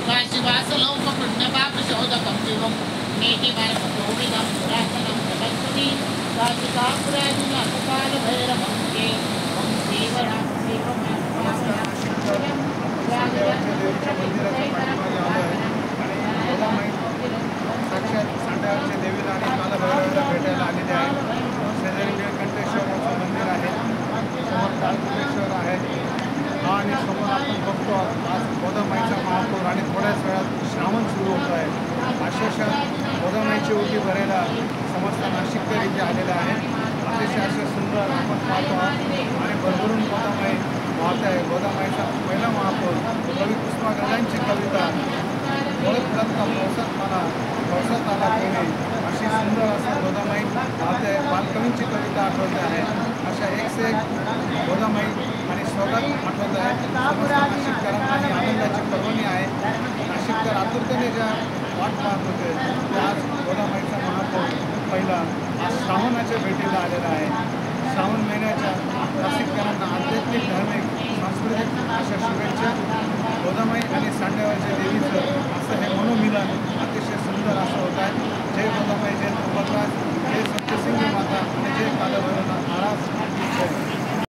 काशिवासलोक पुण्यपापशोधकं शिवं नेतिमानसोमिदं पुरातनं जगत्पति काशिकापुरादिनाथकालभैरवं ते ॐ श्रीवरां नमस्कार देवीच्या मंदिराच्या पाठीमागे आलो आहे आणि मला साक्षात सांड्यावरच्या देवीला आणि कालभैरवाला भेटायला आलेले आहे. शेजारी निळकंठेश्वराचं मंदिर आहे, समोर कालभैरवेश्वर आहे आणि समोर आपण बघतो आज गोदामाईचा महापौर आणि थोड्याच वेळात श्रावण सुरू होत आहे. अक्षरशः गोदामाईची ओटी भरायला समस्त नाशिककर इथे आलेला आहे. अतिशय असे सुंदर आपण पाहतो आणि भरभरून गोदामाई वाहत आहे. गोदामाईचा पहिला महापौर कवी कुसुमाग्रजांची कविता ओळखतात का पावसात मला पावसात आला कोणी, अशी सुंदर असं गोदामाई वाहते. बालकवींची कविता आठवते आहे. अशा एक से एक गोदामाई आणि स्वागत आठवत आहे. नाशिककरांना ही आनंदाची पर्वणी आहे. नाशिककर आतुरतेने ज्या वाट पाहत होते त्या आज गोदामाईचा महापौर पहिला आज श्रावणाच्या भेटीला आलेला आहे. श्रावण महिन्याच्या नाशिककरांना आध्यात्मिक धार्मिक सांस्कृतिक अशा शुभेच्छा.